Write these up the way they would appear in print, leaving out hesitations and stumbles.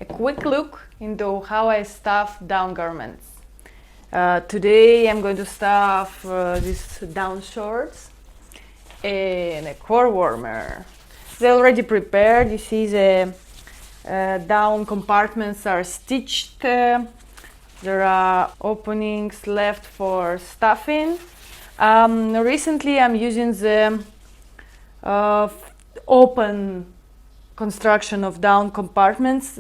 a quick look into how I stuff down garments. Today I'm going to stuff these down shorts in a core warmer. They're already prepared. You see the down compartments are stitched. There are openings left for stuffing. Recently I'm using the open construction of down compartments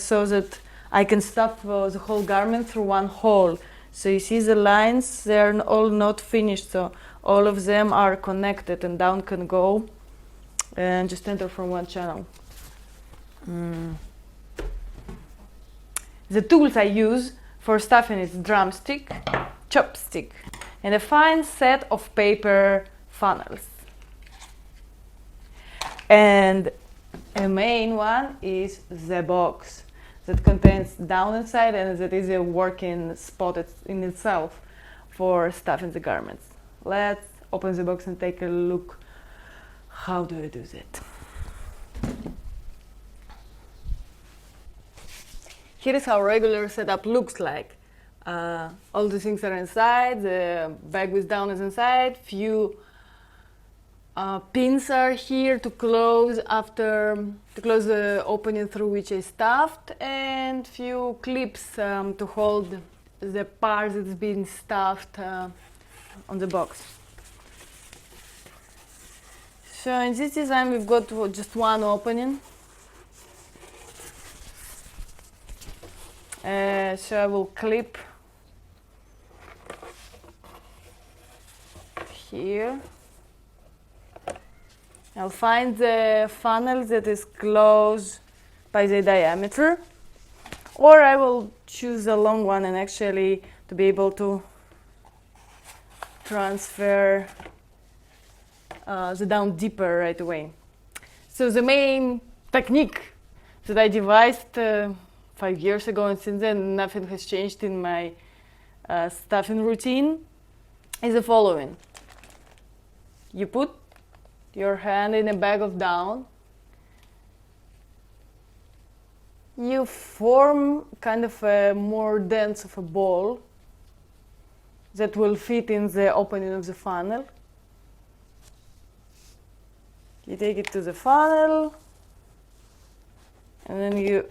so that I can stuff the whole garment through one hole. So you see the lines, they're all not finished, so all of them are connected and down can go and just enter from one channel. The tools I use for stuffing is drumstick, chopstick, and a fine set of paper funnels. And a main one is the box that contains down inside and that is a working spot in itself for stuffing the garments. Let's open the box and take a look. How do I do that? Here is how regular setup looks like. All the things are inside, the bag with down is inside, few pins are here to close the opening through which I stuffed, and few clips to hold the part that's been stuffed on the box. So in this design we've got just one opening. So I will clip here. I'll find the funnel that is close by the diameter, or I will choose a long one and actually to be able to transfer the down deeper right away. So the main technique that I devised 5 years ago, and since then nothing has changed in my stuffing routine, is the following. You put your hand in a bag of down, you form kind of a more dense of a ball that will fit in the opening of the funnel. You take it to the funnel and then you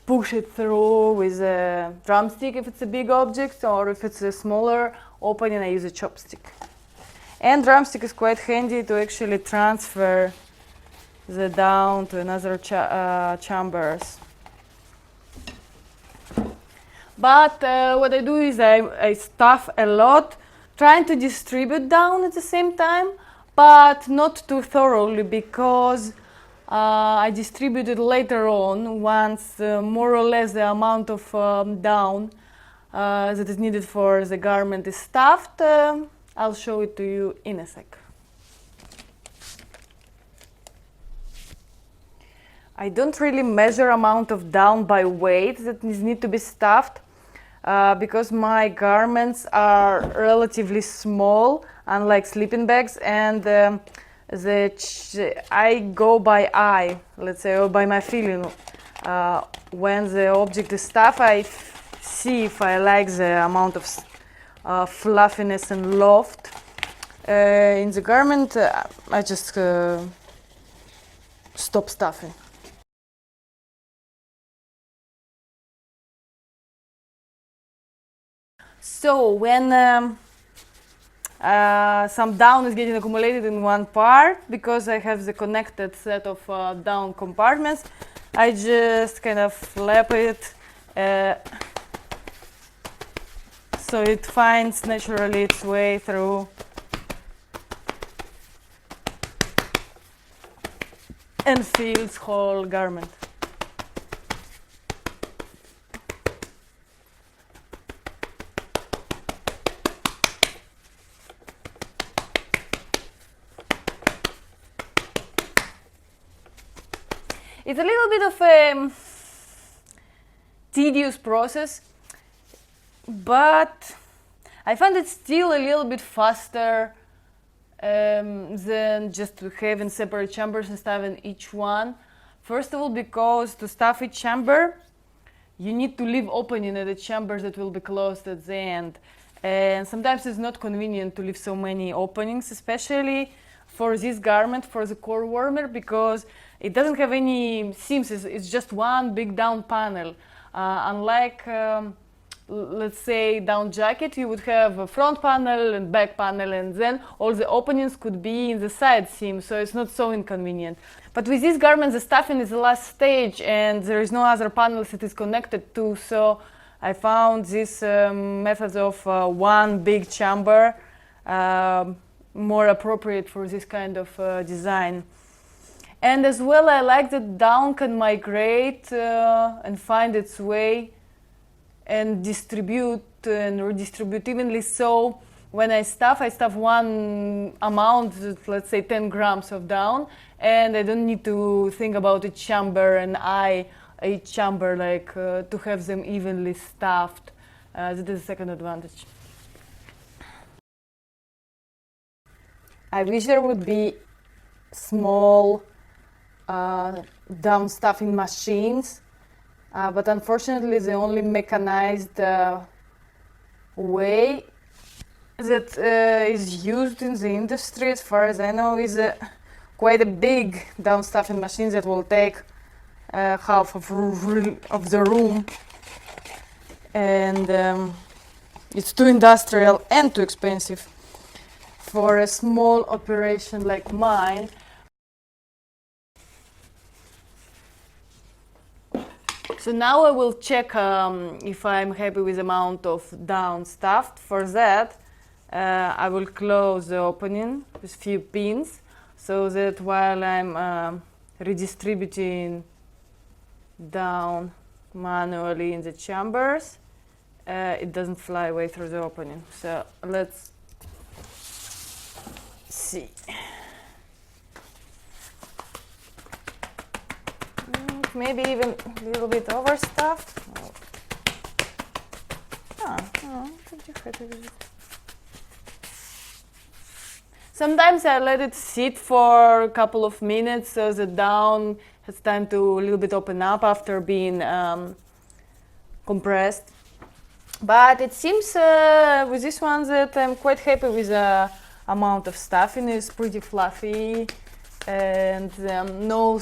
push it through with a drumstick if it's a big object, or if it's a smaller opening I use a chopstick. And drumstick is quite handy to actually transfer the down to another chambers. But what I do is I stuff a lot, trying to distribute down at the same time, but not too thoroughly, because I distribute it later on once more or less the amount of down that is needed for the garment is stuffed. I'll show it to you in a sec. I don't really measure amount of down by weight that need to be stuffed because my garments are relatively small, unlike sleeping bags, and I go by eye, let's say, or by my feeling. When the object is stuffed, I see if I like the amount of fluffiness and loft in the garment. I just stop stuffing. So when some down is getting accumulated in one part, because I have the connected set of down compartments, I just kind of flap it so it finds naturally its way through and fills whole garment. It's a little bit of a tedious process, but I find it still a little bit faster than just having separate chambers and stuff in each one. First of all, because to stuff each chamber, you need to leave opening at the chambers that will be closed at the end. And sometimes it's not convenient to leave so many openings, especially for this garment, for the core warmer, because it doesn't have any seams. It's just one big down panel. Unlike, let's say, down jacket, you would have a front panel and back panel, and then all the openings could be in the side seam, so it's not so inconvenient. But with this garment, the stuffing is the last stage, and there is no other panels it is connected to, so I found this method of one big chamber more appropriate for this kind of design. And as well, I like that down can migrate and find its way and distribute and redistribute evenly. So when I stuff one amount, let's say 10 grams of down, and I don't need to think about each chamber and each chamber, like to have them evenly stuffed. That is the second advantage. I wish there would be small down stuffing machines, but unfortunately the only mechanized way that is used in the industry, as far as I know, is quite a big down stuffing machine that will take half of the room, and it's too industrial and too expensive for a small operation like mine. So now I will check if I'm happy with the amount of down stuffed. For that, I will close the opening with few pins, so that while I'm redistributing down manually in the chambers, it doesn't fly away through the opening. So let's see. Maybe even a little bit overstuffed. Sometimes I let it sit for a couple of minutes so the down has time to a little bit open up after being compressed. But it seems with this one that I'm quite happy with the amount of stuffing. It's pretty fluffy, and no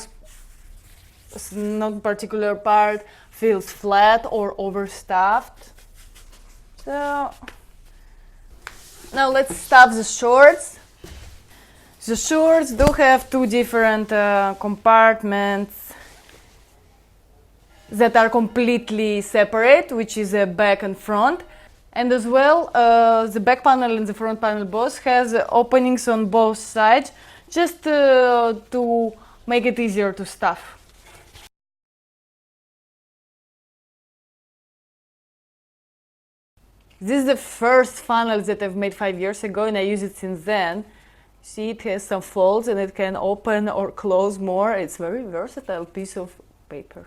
particular part feels flat or overstuffed. So now let's stuff the shorts. The shorts do have two different compartments that are completely separate, which is a back and front. And as well, the back panel and the front panel both has openings on both sides, just to make it easier to stuff. This is the first funnel that I've made 5 years ago, and I use it since then. See, it has some folds and it can open or close more. It's a very versatile piece of paper.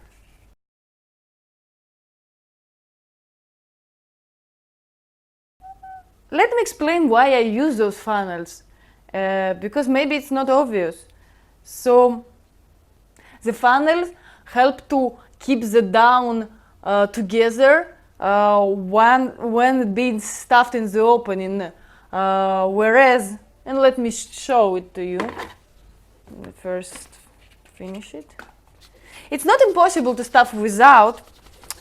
Let me explain why I use those funnels, because maybe it's not obvious. So the funnels help to keep the down together when being stuffed in the opening, whereas, and let me show it to you. Let me first finish it. It's not impossible to stuff without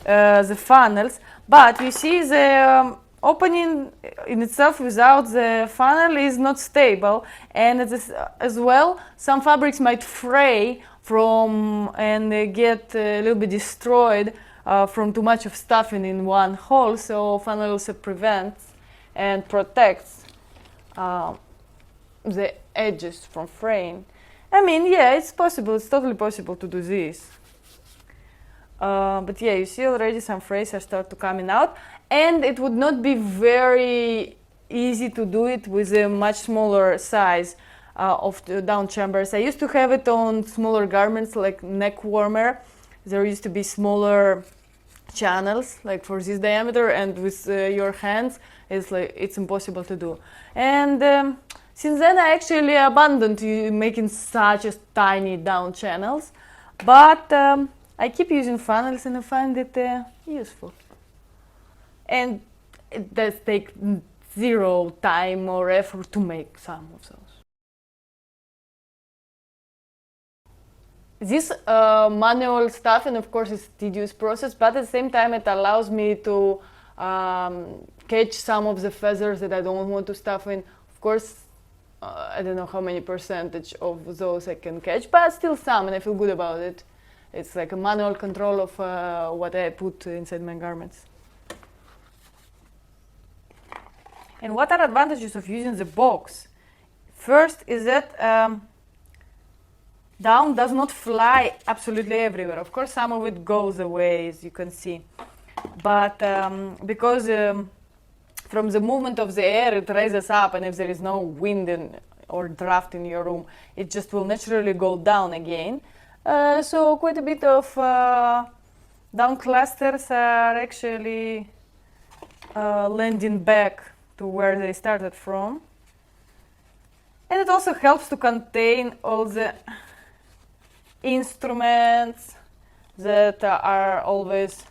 the funnels, but you see the opening in itself without the funnel is not stable, and as well some fabrics might fray from and get a little bit destroyed from too much of stuffing in one hole. So funnel also prevents and protects the edges from fraying. I mean, yeah, it's possible, it's totally possible to do this. But yeah, you see already some frays are start to coming out, and it would not be very easy to do it with a much smaller size of the down chambers. I used to have it on smaller garments like neck warmer. There used to be smaller channels like for this diameter, and with your hands it's impossible to do. And since then I actually abandoned making such a tiny down channels. But I keep using funnels and I find it useful. And it does take zero time or effort to make some of those. This manual stuff, and of course it's a tedious process, but at the same time it allows me to catch some of the feathers that I don't want to stuff in. Of course, I don't know how many percentage of those I can catch, but still some, and I feel good about it. It's like a manual control of what I put inside my garments. And what are advantages of using the box? First is that down does not fly absolutely everywhere. Of course, some of it goes away, as you can see. But because from the movement of the air, it raises up, and if there is no wind or draft in your room, it just will naturally go down again. So quite a bit of down clusters are actually landing back to where they started from. And it also helps to contain all the instruments that are always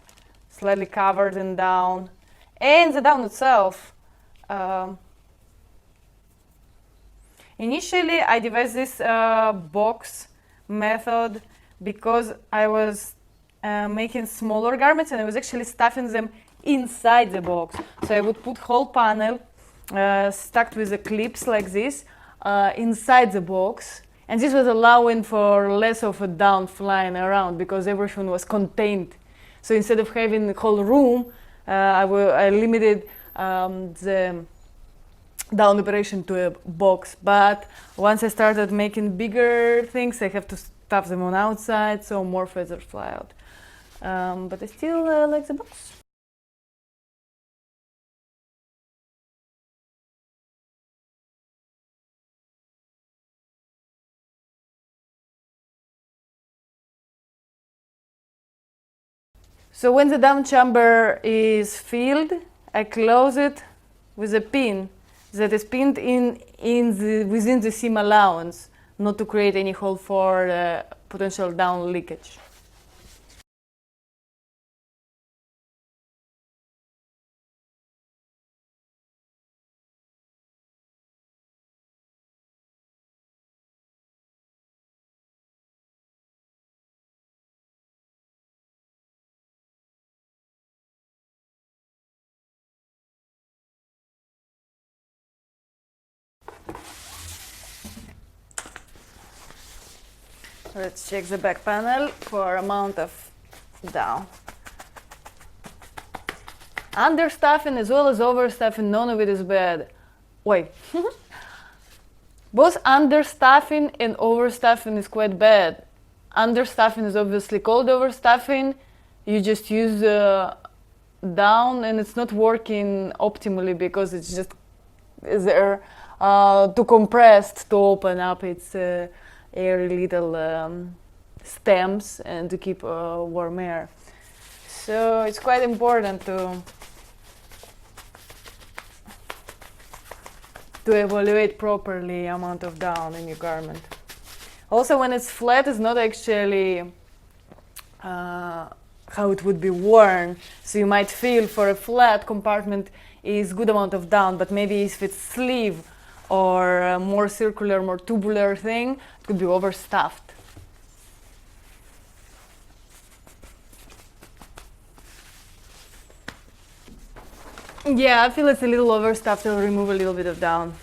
slightly covered in down. And the down itself. Initially, I devised this box method because I was making smaller garments and I was actually stuffing them inside the box. So I would put whole panel stuck with the clips like this inside the box, and this was allowing for less of a down flying around because everything was contained. So instead of having the whole room, I limited the down operation to a box. But once I started making bigger things, I have to stuff them on outside, so more feathers fly out. But I still like the box. So when the down chamber is filled, I close it with a pin that is pinned within the seam allowance, not to create any hole for potential down leakage. Let's check the back panel for amount of down. Understuffing as well as overstuffing, none of it is bad. Wait. Both understuffing and overstuffing is quite bad. Understuffing is obviously called overstuffing. You just use down and it's not working optimally because it's just there too compressed to open up its airy little stems and to keep warm air. So it's quite important to evaluate properly amount of down in your garment. Also, when it's flat, it's not actually how it would be worn. So you might feel for a flat compartment is good amount of down, but maybe if it's sleeve or a more circular, more tubular thing, it could be overstuffed. Yeah, I feel it's a little overstuffed. I'll remove a little bit of down.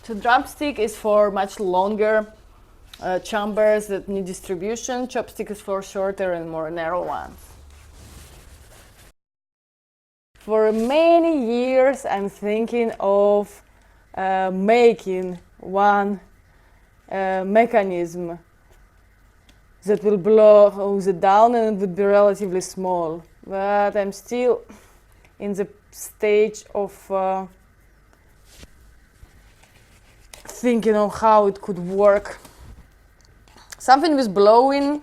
So drumstick is for much longer chambers that need distribution. Chopstick is for shorter and more narrow ones. For many years, I'm thinking of making one mechanism that will blow the down, and it would be relatively small. But I'm still in the stage of thinking on how it could work. Something with blowing,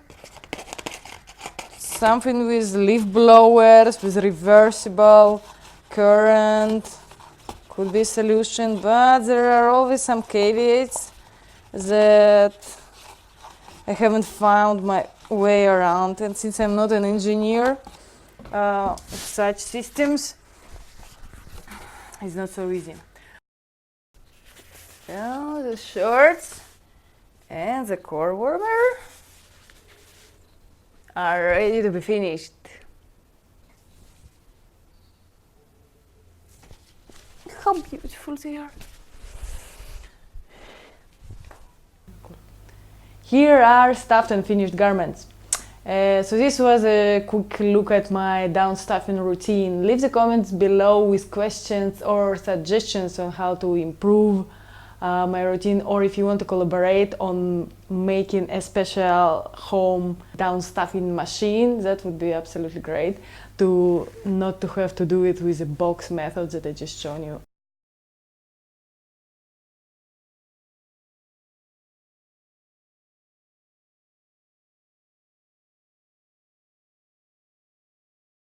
something with leaf blowers, with reversible current could be a solution, but there are always some caveats that I haven't found my way around, and since I'm not an engineer of such systems, it's not so easy. Now the shorts and the core warmer are ready to be finished. How beautiful they are. Here are stuffed and finished garments. So this was a quick look at my downstuffing routine. Leave the comments below with questions or suggestions on how to improve my routine, or if you want to collaborate on making a special home downstuffing machine, that would be absolutely great, to not to have to do it with a box method that I just shown you.